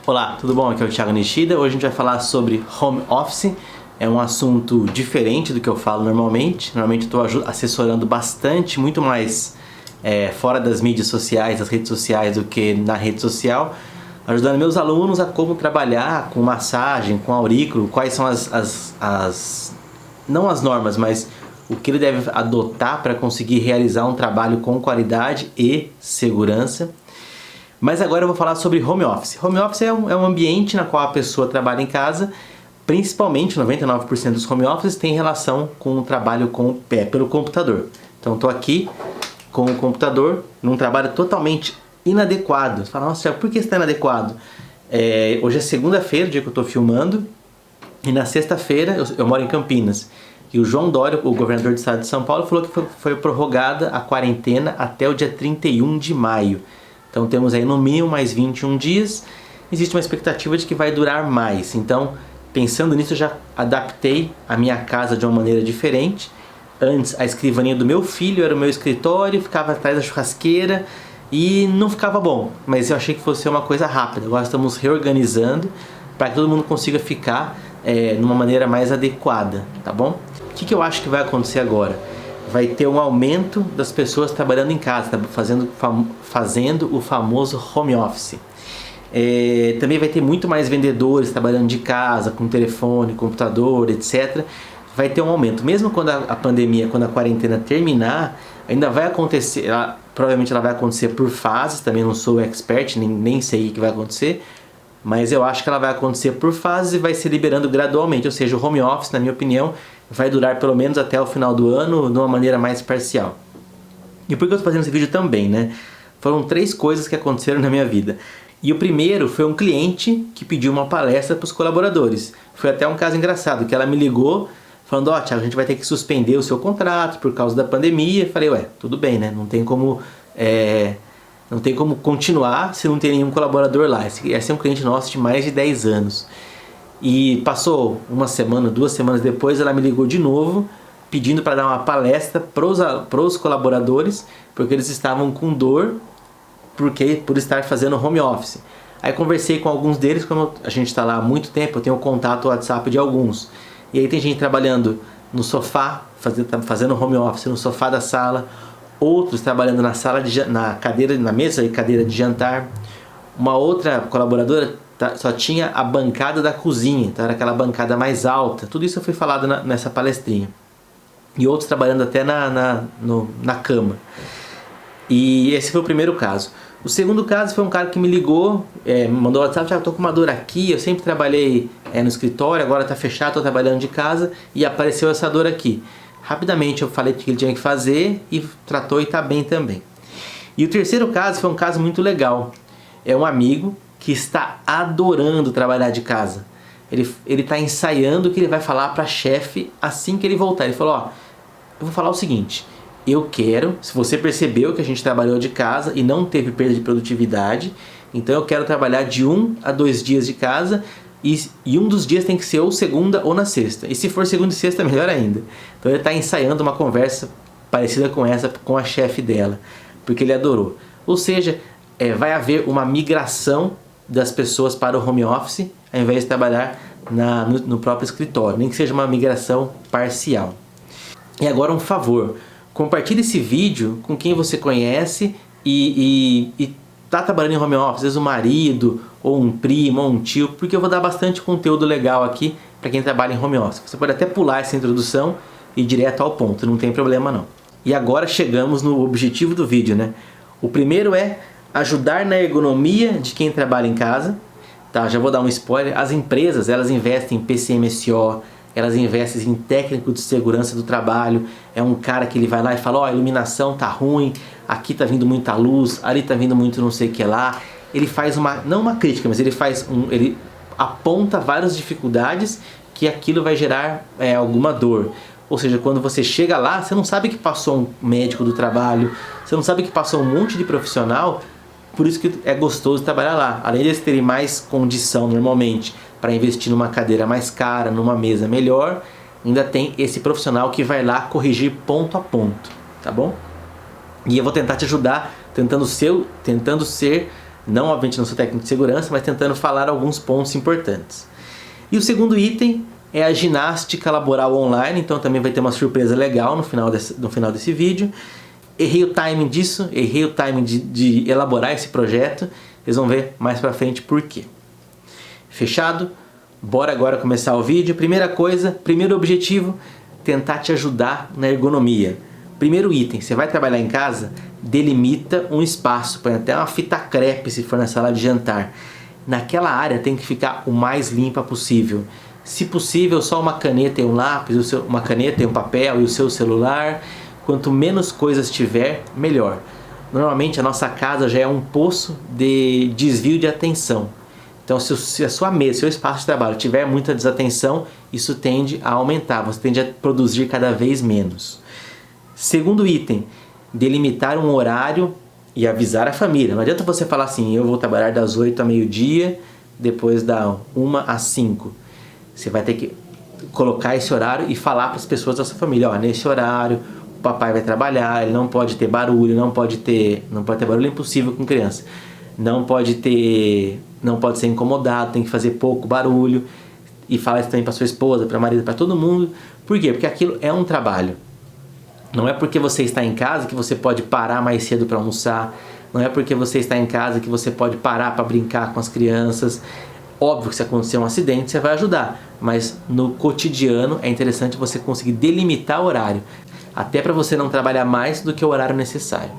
Olá, tudo bom? Aqui é o Thiago Nishida. Hoje a gente vai falar sobre home office. É um assunto diferente do que eu falo normalmente. Normalmente eu estou assessorando bastante, muito mais fora das mídias sociais, das redes sociais, do que na rede social, ajudando meus alunos a como trabalhar com massagem, com aurículo, quais são não as normas, mas o que ele deve adotar para conseguir realizar um trabalho com qualidade e segurança. Mas agora eu vou falar sobre home office. Home office é um ambiente na qual a pessoa trabalha em casa, principalmente 99% dos home offices tem relação com o trabalho pelo computador. Então estou aqui com o computador num trabalho totalmente inadequado. Você fala, nossa, por que está inadequado? Hoje é segunda-feira, o dia que eu estou filmando, e na sexta-feira, eu moro em Campinas, e o João Dória, o governador do estado de São Paulo, falou que foi prorrogada a quarentena até o dia 31 de maio. Então temos aí no mínimo mais 21 dias, existe uma expectativa de que vai durar mais. Então, pensando nisso, eu já adaptei a minha casa de uma maneira diferente. Antes, a escrivaninha do meu filho era o meu escritório, ficava atrás da churrasqueira e não ficava bom. Mas eu achei que fosse uma coisa rápida. Agora estamos reorganizando para que todo mundo consiga ficar numa maneira mais adequada, tá bom? O que eu acho que vai acontecer agora? Vai ter um aumento das pessoas trabalhando em casa, fazendo o famoso home office. Também vai ter muito mais vendedores trabalhando de casa, com telefone, computador, etc. Vai ter um aumento. Mesmo quando a pandemia, quando a quarentena terminar, ainda vai acontecer, provavelmente ela vai acontecer por fases, também não sou expert, nem sei o que vai acontecer, mas eu acho que ela vai acontecer por fases e vai se liberando gradualmente, ou seja, o home office, na minha opinião, vai durar pelo menos até o final do ano de uma maneira mais parcial. E por que eu estou fazendo esse vídeo também, né? Foram 3 coisas que aconteceram na minha vida. E o primeiro foi um cliente que pediu uma palestra para os colaboradores. Foi até um caso engraçado, que ela me ligou falando, Thiago, a gente vai ter que suspender o seu contrato por causa da pandemia. Eu falei, tudo bem, né? Não tem como continuar se não tem nenhum colaborador lá. Esse é um cliente nosso de mais de 10 anos. E passou uma semana, 2 semanas depois, ela me ligou de novo, pedindo para dar uma palestra para os colaboradores, porque eles estavam com dor por estar fazendo home office. Aí conversei com alguns deles, como a gente está lá há muito tempo, eu tenho o contato WhatsApp de alguns. E aí tem gente trabalhando no sofá, fazendo home office no sofá da sala, outros trabalhando na mesa e cadeira de jantar. Uma outra colaboradora só tinha a bancada da cozinha, então era aquela bancada mais alta. Tudo isso foi falado nessa palestrinha. E outros trabalhando até na cama. E esse foi o primeiro caso. O segundo caso foi um cara que me ligou, me mandou um WhatsApp, estou com uma dor aqui, eu sempre trabalhei no escritório, agora está fechado, estou trabalhando de casa e apareceu essa dor aqui. Rapidamente eu falei o que ele tinha que fazer e tratou e está bem também. E o terceiro caso foi um caso muito legal. É um amigo que está adorando trabalhar de casa. Ele está ensaiando o que ele vai falar para a chefe assim que ele voltar. Ele falou, eu vou falar o seguinte, eu quero, se você percebeu que a gente trabalhou de casa e não teve perda de produtividade, então eu quero trabalhar de 1 a 2 dias de casa e um dos dias tem que ser ou segunda ou na sexta. E se for segunda e sexta, melhor ainda. Então ele está ensaiando uma conversa parecida com essa com a chefe dela, porque ele adorou. Ou seja, vai haver uma migração das pessoas para o home office, ao invés de trabalhar no próprio escritório, nem que seja uma migração parcial. E agora um favor, compartilhe esse vídeo com quem você conhece e está trabalhando em home office, às vezes o marido, ou um primo, ou um tio, porque eu vou dar bastante conteúdo legal aqui para quem trabalha em home office. Você pode até pular essa introdução e ir direto ao ponto, não tem problema não. E agora chegamos no objetivo do vídeo, né? O primeiro é ajudar na ergonomia de quem trabalha em casa. Tá, já vou dar um spoiler. As empresas, elas investem em PCMSO, elas investem em técnico de segurança do trabalho. É um cara que ele vai lá e fala, a iluminação tá ruim, aqui tá vindo muita luz, ali tá vindo muito não sei o que lá. Ele faz não uma crítica, mas ele aponta várias dificuldades que aquilo vai gerar alguma dor. Ou seja, quando você chega lá, você não sabe que passou um médico do trabalho, você não sabe que passou um monte de profissional. Por isso que é gostoso trabalhar lá. Além de eles terem mais condição normalmente para investir numa cadeira mais cara, numa mesa melhor, ainda tem esse profissional que vai lá corrigir ponto a ponto, tá bom? E eu vou tentar te ajudar, tentando ser Não, obviamente, não sou técnico de segurança, mas tentando falar alguns pontos importantes. E o segundo item é a ginástica laboral online, então também vai ter uma surpresa legal no final desse vídeo. Errei o timing disso, errei o timing de elaborar esse projeto, vocês vão ver mais pra frente por quê. Fechado? Bora agora começar o vídeo. Primeira coisa, primeiro objetivo, tentar te ajudar na ergonomia. Primeiro item, você vai trabalhar em casa, delimita um espaço, põe até uma fita crepe se for na sala de jantar. Naquela área tem que ficar o mais limpa possível. Se possível, só uma caneta e um lápis, uma caneta e um papel e o seu celular. Quanto menos coisas tiver, melhor. Normalmente a nossa casa já é um poço de desvio de atenção. Então se a sua mesa, seu espaço de trabalho tiver muita desatenção, isso tende a aumentar, você tende a produzir cada vez menos. Segundo item, delimitar um horário e avisar a família. Não adianta você falar assim, eu vou trabalhar das 8 ao meio-dia, depois da 1 às 5. Você vai ter que colocar esse horário e falar para as pessoas da sua família, ó, nesse horário o papai vai trabalhar, ele não pode ter barulho, não pode ter barulho, é impossível com criança. Não pode ser incomodado, tem que fazer pouco barulho. E falar isso também para sua esposa, para marido, para todo mundo. Por quê? Porque aquilo é um trabalho. Não é porque você está em casa que você pode parar mais cedo para almoçar. Não é porque você está em casa que você pode parar para brincar com as crianças. Óbvio que se acontecer um acidente você vai ajudar, mas no cotidiano é interessante você conseguir delimitar o horário, até para você não trabalhar mais do que o horário necessário.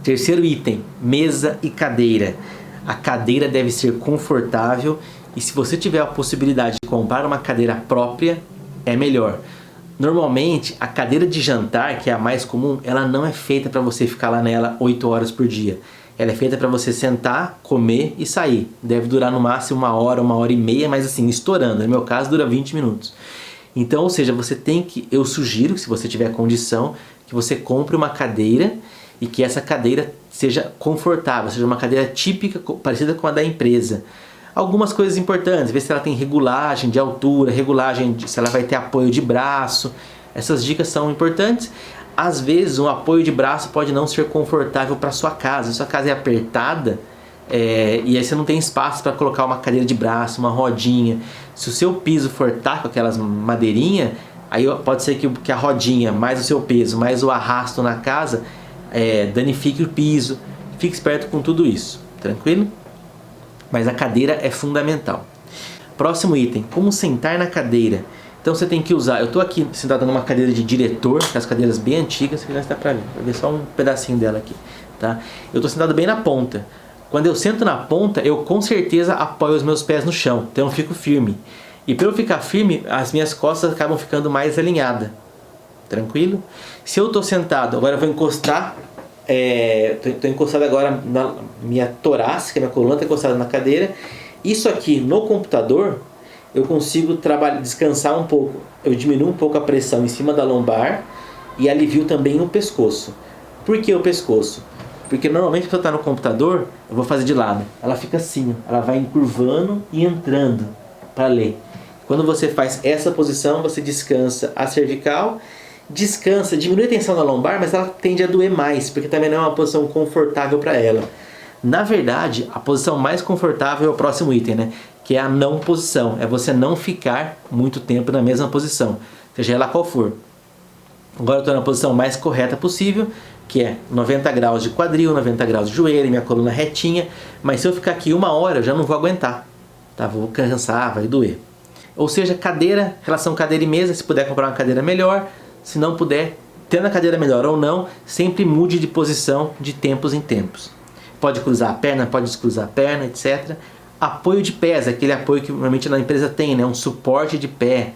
Terceiro item, mesa e cadeira. A cadeira deve ser confortável e se você tiver a possibilidade de comprar uma cadeira própria, é melhor. Normalmente, a cadeira de jantar, que é a mais comum, ela não é feita para você ficar lá nela 8 horas por dia. Ela é feita para você sentar, comer e sair. Deve durar no máximo 1 hora, 1h30, mas assim, estourando. No meu caso, dura 20 minutos. Então, ou seja, eu sugiro que se você tiver condição, que você compre uma cadeira e que essa cadeira seja confortável, seja uma cadeira típica, parecida com a da empresa. Algumas coisas importantes, ver se ela tem regulagem de altura, se ela vai ter apoio de braço. Essas dicas são importantes. Às vezes um apoio de braço pode não ser confortável para sua casa. Se sua casa é apertada, e aí você não tem espaço para colocar uma cadeira de braço, uma rodinha. Se o seu piso for tá com aquelas madeirinhas, aí pode ser que a rodinha, mais o seu peso, mais o arrasto na casa, danifique o piso. Fique esperto com tudo isso, tranquilo? Mas a cadeira é fundamental. Próximo item, como sentar na cadeira. Então você tem que usar, eu estou aqui sentado numa cadeira de diretor, aquelas cadeiras bem antigas, você já está para ver, vai ver só um pedacinho dela aqui, tá? Eu estou sentado bem na ponta. Quando eu sento na ponta, eu com certeza apoio os meus pés no chão, então eu fico firme. E para eu ficar firme, as minhas costas acabam ficando mais alinhadas. Tranquilo? Se eu estou sentado, agora eu vou encostar, estou encostado agora na minha torácica, minha coluna está encostada na cadeira. Isso aqui no computador, eu consigo descansar um pouco. Eu diminuo um pouco a pressão em cima da lombar e alivio também no pescoço. Por que o pescoço? Porque normalmente quando eu estou no computador, eu vou fazer de lado. Ela fica assim, ela vai encurvando e entrando para ler. Quando você faz essa posição, você descansa a cervical, diminui a tensão na lombar, mas ela tende a doer mais, porque também não é uma posição confortável para ela. Na verdade, a posição mais confortável é o próximo item, né? Que é a não posição, é você não ficar muito tempo na mesma posição, seja ela qual for. Agora eu estou na posição mais correta possível, que é 90 graus de quadril, 90 graus de joelho, minha coluna retinha, mas se eu ficar aqui 1 hora eu já não vou aguentar, tá? Vou cansar, vai doer. Ou seja, cadeira, relação cadeira e mesa, se puder comprar uma cadeira melhor, se não puder, tendo a cadeira melhor ou não, sempre mude de posição de tempos em tempos. Pode cruzar a perna, pode descruzar a perna, etc. Apoio de pés, aquele apoio que normalmente na empresa tem, né? Um suporte de pé.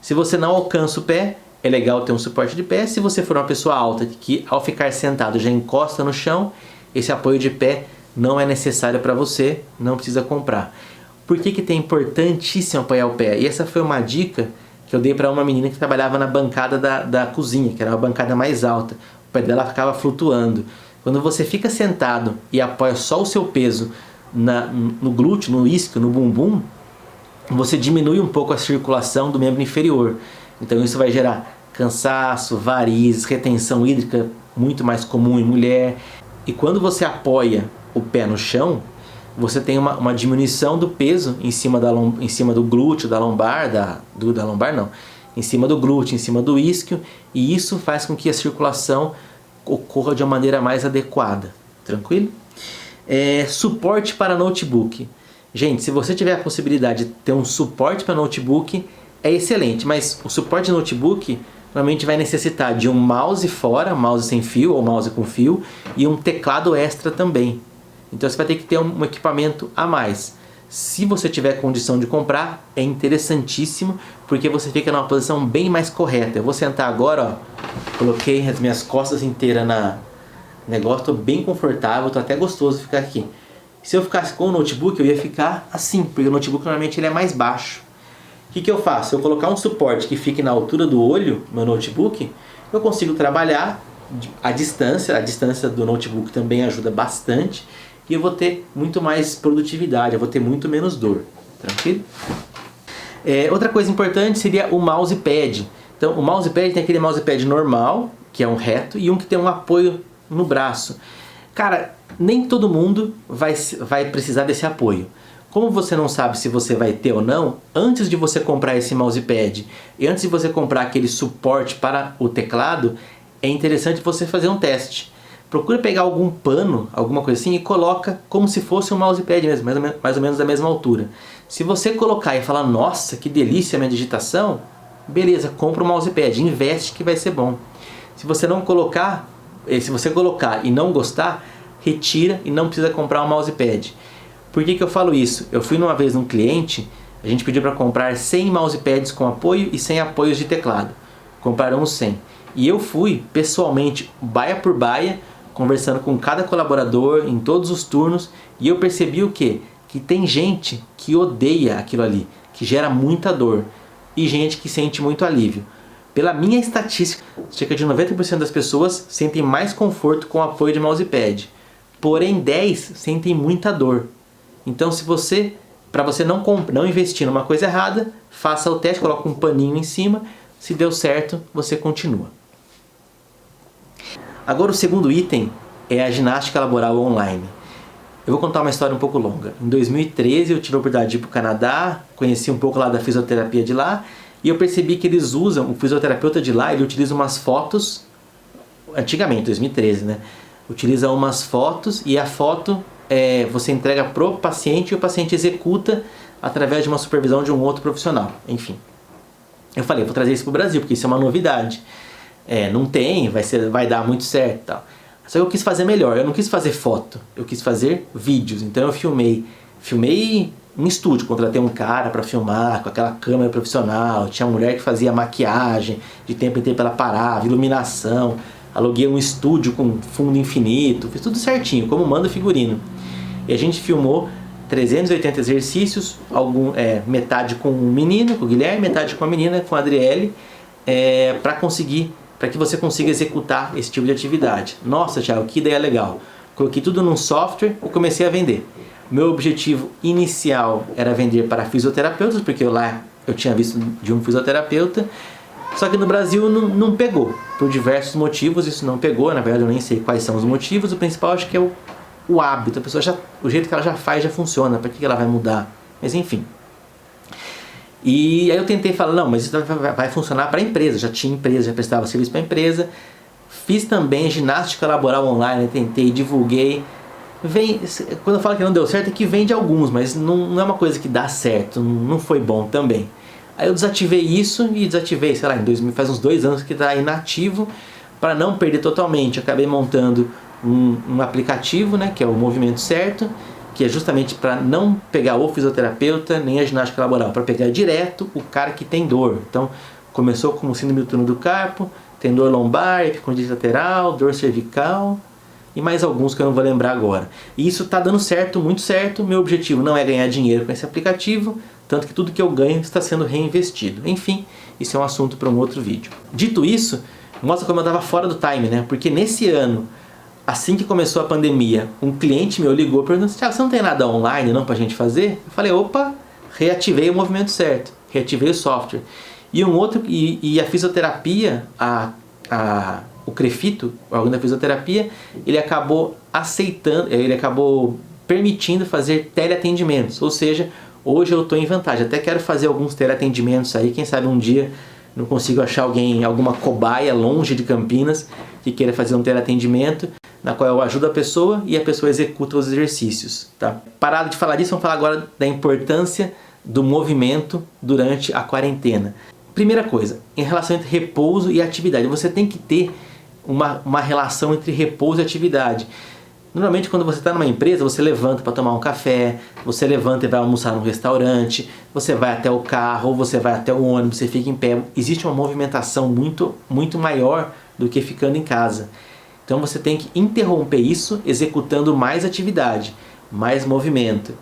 Se você não alcança o pé, é legal ter um suporte de pé. Se você for uma pessoa alta que ao ficar sentado já encosta no chão, esse apoio de pé não é necessário para você, não precisa comprar. Por que é importantíssimo apoiar o pé? E essa foi uma dica que eu dei para uma menina que trabalhava na bancada da cozinha, que era a bancada mais alta. O pé dela ficava flutuando. Quando você fica sentado e apoia só o seu peso no glúteo, no isquio, no bumbum, você diminui um pouco a circulação do membro inferior. Então isso vai gerar cansaço, varizes, retenção hídrica, muito mais comum em mulher. E quando você apoia o pé no chão, você tem uma diminuição do peso em cima do glúteo, da lombar, da lombar não, em cima do glúteo, em cima do isquio, e isso faz com que a circulação ocorra de uma maneira mais adequada. Tranquilo? Suporte para notebook. Gente, se você tiver a possibilidade de ter um suporte para notebook, é excelente, mas o suporte de notebook normalmente vai necessitar de um mouse fora, mouse sem fio ou mouse com fio, e um teclado extra também. Então você vai ter que ter um equipamento a mais. Se você tiver condição de comprar, é interessantíssimo, porque você fica numa posição bem mais correta. Eu vou sentar agora, ó, coloquei as minhas costas inteiras na negócio, estou bem confortável, estou até gostoso de ficar aqui. Se eu ficasse com o notebook, eu ia ficar assim, porque o notebook normalmente ele é mais baixo. O que eu faço? Se eu colocar um suporte que fique na altura do olho, meu notebook, eu consigo trabalhar à distância. A distância do notebook também ajuda bastante. E eu vou ter muito mais produtividade, eu vou ter muito menos dor. Tranquilo? Outra coisa importante seria o mousepad. Então, o mousepad tem aquele mousepad normal, que é um reto, e um que tem um apoio no braço. Cara, nem todo mundo vai precisar desse apoio. Como você não sabe se você vai ter ou não, antes de você comprar esse mousepad e antes de você comprar aquele suporte para o teclado, é interessante você fazer um teste. Procura pegar algum pano, alguma coisa assim, e coloca como se fosse um mousepad mesmo, mais ou menos da mesma altura. Se você colocar e falar, nossa, que delícia a minha digitação, beleza, compra um mousepad, investe que vai ser bom. Se você não colocar, se você colocar e não gostar, retira e não precisa comprar um mousepad. Por que eu falo isso? Eu fui uma vez num cliente, a gente pediu para comprar 100 mousepads com apoio e 100 apoios de teclado. Compraram os 100. E eu fui, pessoalmente, baia por baia, conversando com cada colaborador em todos os turnos, e eu percebi o quê? Que tem gente que odeia aquilo ali, que gera muita dor, e gente que sente muito alívio. Pela minha estatística, cerca de 90% das pessoas sentem mais conforto com o apoio de mousepad, porém 10 sentem muita dor. Então, para você não investir numa coisa errada, faça o teste, coloque um paninho em cima, se deu certo, você continua. Agora o segundo item é a ginástica laboral online. Eu vou contar uma história um pouco longa. Em 2013 eu tive a oportunidade de ir para o Canadá, conheci um pouco lá da fisioterapia de lá, e eu percebi que eles usam, o fisioterapeuta de lá, ele utiliza umas fotos, antigamente, 2013, né? Utiliza umas fotos e a foto você entrega pro paciente e o paciente executa através de uma supervisão de um outro profissional. Enfim, eu falei, vou trazer isso para o Brasil, porque isso é uma novidade. Não tem, vai dar muito certo e tal. Só que eu quis fazer melhor, eu não quis fazer foto, eu quis fazer vídeos. Então eu filmei em estúdio, contratei um cara para filmar com aquela câmera profissional, tinha uma mulher que fazia maquiagem, de tempo em tempo ela parava, iluminação, aluguei um estúdio com fundo infinito, fiz tudo certinho, como manda o figurino. E a gente filmou 380 exercícios, metade com o menino, com o Guilherme, metade com a menina, com a Adriele, para que você consiga executar esse tipo de atividade. Nossa, Thiago, que ideia legal. Coloquei tudo num software e comecei a vender. Meu objetivo inicial era vender para fisioterapeutas, porque lá eu tinha visto de um fisioterapeuta, só que no Brasil não pegou. Por diversos motivos isso não pegou, na verdade eu nem sei quais são os motivos, o principal acho que é o hábito, a pessoa o jeito que ela já faz já funciona, para que ela vai mudar? Mas enfim. E aí eu tentei falar, não, mas isso vai funcionar para a empresa, já tinha empresa, já prestava serviço para a empresa. Fiz também ginástica laboral online, tentei, divulguei. Quando eu falo que não deu certo é que vende alguns, mas não é uma coisa que dá certo, não foi bom também. Aí eu desativei isso e desativei, sei lá, faz uns 2 anos que está inativo, para não perder totalmente. Acabei montando um aplicativo, né, que é o Movimento Certo, que é justamente para não pegar o fisioterapeuta nem a ginástica laboral, para pegar direto o cara que tem dor. Então, começou com o síndrome do túnel do carpo, tem dor lombar, epicondite lateral, dor cervical e mais alguns que eu não vou lembrar agora. E isso está dando certo, muito certo. Meu objetivo não é ganhar dinheiro com esse aplicativo, tanto que tudo que eu ganho está sendo reinvestido. Enfim, isso é um assunto para um outro vídeo. Dito isso, mostra como eu estava fora do time, né? Porque nesse ano, assim que começou a pandemia, um cliente meu ligou perguntando: Thiago, você não tem nada online não pra gente fazer? Eu falei, opa, reativei o Movimento Certo, reativei o software. E a fisioterapia, o Crefito, o órgão da fisioterapia, ele acabou aceitando, ele acabou permitindo fazer teleatendimentos, ou seja, hoje eu estou em vantagem, até quero fazer alguns teleatendimentos aí, quem sabe um dia não consigo achar alguém, alguma cobaia longe de Campinas que queira fazer um teleatendimento, na qual eu ajudo a pessoa e a pessoa executa os exercícios, tá? Parado de falar disso, vamos falar agora da importância do movimento durante a quarentena. Primeira coisa, em relação entre repouso e atividade, você tem que ter uma relação entre repouso e atividade. Normalmente quando você está numa empresa, você levanta para tomar um café, você levanta e vai almoçar num restaurante, você vai até o carro, ou você vai até o ônibus, você fica em pé. Existe uma movimentação muito maior do que ficando em casa. Então você tem que interromper isso executando mais atividade, mais movimento.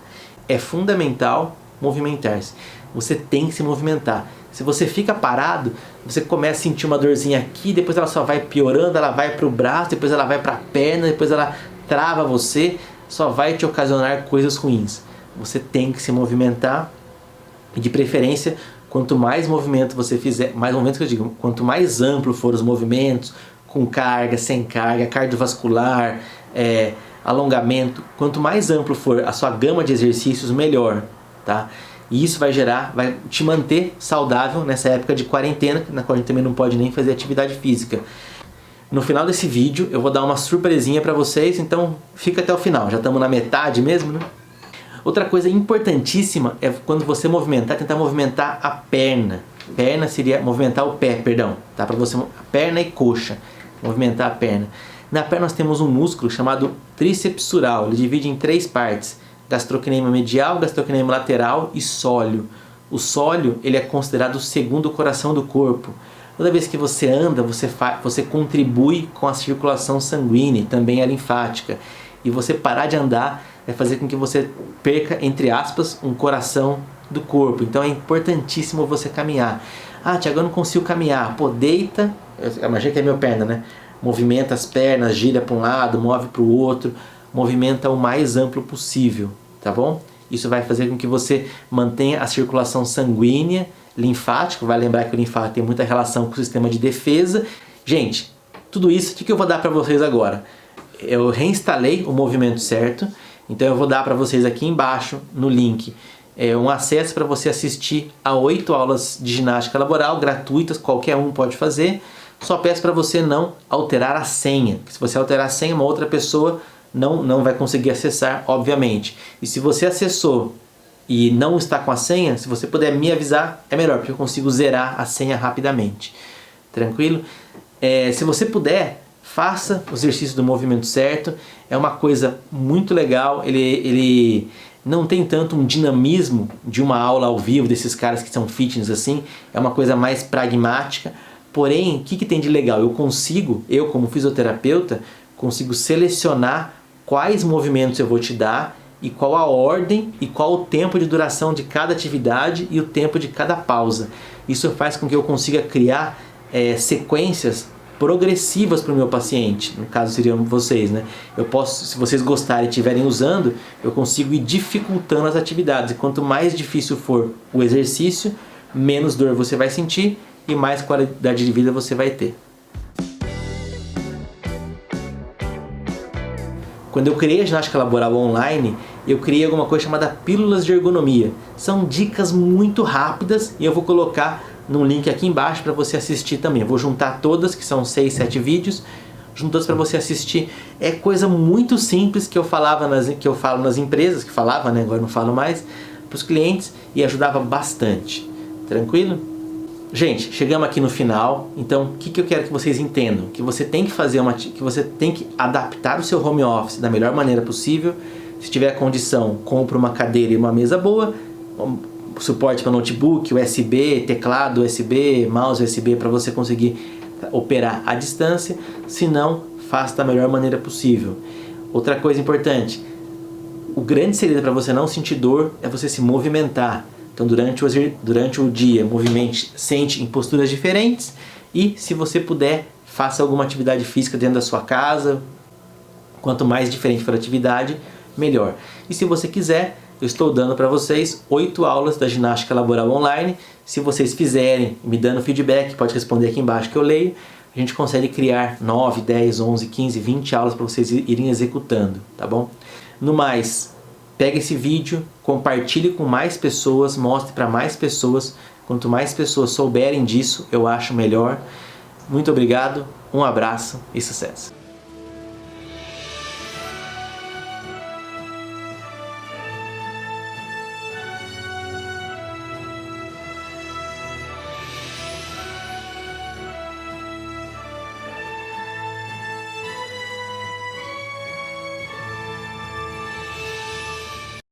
É fundamental movimentar-se. Você tem que se movimentar. Se você fica parado, você começa a sentir uma dorzinha aqui, depois ela só vai piorando, ela vai para o braço, depois ela vai para a perna, depois ela trava você, só vai te ocasionar coisas ruins. Você tem que se movimentar e, de preferência, quanto mais movimento você fizer, mais movimentos que eu digo, quanto mais amplo for os movimentos, com carga, sem carga, cardiovascular, alongamento, quanto mais amplo for a sua gama de exercícios, melhor, tá? E isso vai te manter saudável nessa época de quarentena, na qual a gente também não pode nem fazer atividade física. No final desse vídeo eu vou dar uma surpresinha para vocês, então fica até o final, já estamos na metade mesmo, né? Outra coisa importantíssima é quando você movimentar, tentar movimentar a perna. Perna seria movimentar o pé, perdão, tá? Para você, perna e coxa, movimentar a perna. Na perna nós temos um músculo chamado tríceps sural, ele divide em 3 partes: gastrocnêmio medial, gastrocnêmio lateral e sóleo. O sóleo ele é considerado o segundo coração do corpo. Toda vez que você anda, você contribui com a circulação sanguínea, também a linfática. E você parar de andar vai fazer com que você perca, entre aspas, um coração do corpo. Então é importantíssimo você caminhar. Ah, Thiago, eu não consigo caminhar. Pô, deita, imagina que é minha perna, né? Movimenta as pernas, gira para um lado, move para o outro. Movimenta o mais amplo possível, tá bom? Isso vai fazer com que você mantenha a circulação sanguínea, linfático, vai lembrar que o linfático tem muita relação com o sistema de defesa. Gente, tudo isso, o que eu vou dar para vocês agora? Eu reinstalei o movimento certo, então eu vou dar para vocês aqui embaixo, no link, um acesso para você assistir a 8 aulas de ginástica laboral, gratuitas, qualquer um pode fazer. Só peço para você não alterar a senha, se você alterar a senha, uma outra pessoa não vai conseguir acessar, obviamente. E se você acessou e não está com a senha, se você puder me avisar, é melhor, porque eu consigo zerar a senha rapidamente. Tranquilo? Se você puder, faça o exercício do movimento certo. É uma coisa muito legal. Ele não tem tanto um dinamismo de uma aula ao vivo, desses caras que são fitness assim. É uma coisa mais pragmática. Porém, o que tem de legal? Eu como fisioterapeuta, consigo selecionar quais movimentos eu vou te dar e qual a ordem e qual o tempo de duração de cada atividade e o tempo de cada pausa. Isso faz com que eu consiga criar sequências progressivas para o meu paciente, no caso seriam vocês, né? Eu posso, se vocês gostarem e estiverem usando, eu consigo ir dificultando as atividades, e quanto mais difícil for o exercício, menos dor você vai sentir e mais qualidade de vida você vai ter. Quando eu criei a ginástica laboral online, eu criei alguma coisa chamada pílulas de ergonomia. São dicas muito rápidas e eu vou colocar num link aqui embaixo para você assistir também. Eu vou juntar todas, que são 6, 7 vídeos, juntos para você assistir. É coisa muito simples que eu falo nas empresas, que falava, né? Agora não falo mais, para os clientes, e ajudava bastante. Tranquilo? Gente, chegamos aqui no final, então o que eu quero que vocês entendam? Que você tem que que você tem que adaptar o seu home office da melhor maneira possível. Se tiver condição, compre uma cadeira e uma mesa boa, suporte para notebook, USB, teclado USB, mouse USB para você conseguir operar à distância. Se não, faça da melhor maneira possível. Outra coisa importante, o grande segredo para você não sentir dor é você se movimentar. Então durante o dia, sente em posturas diferentes, e se você puder, faça alguma atividade física dentro da sua casa. Quanto mais diferente for a atividade, melhor. E se você quiser, eu estou dando para vocês 8 aulas da ginástica laboral online. Se vocês fizerem, me dando feedback, pode responder aqui embaixo que eu leio. A gente consegue criar 9, 10, 11, 15, 20 aulas para vocês irem executando, tá bom? No mais, Pega esse vídeo, compartilhe com mais pessoas, mostre para mais pessoas. Quanto mais pessoas souberem disso, eu acho melhor. Muito obrigado, um abraço e sucesso!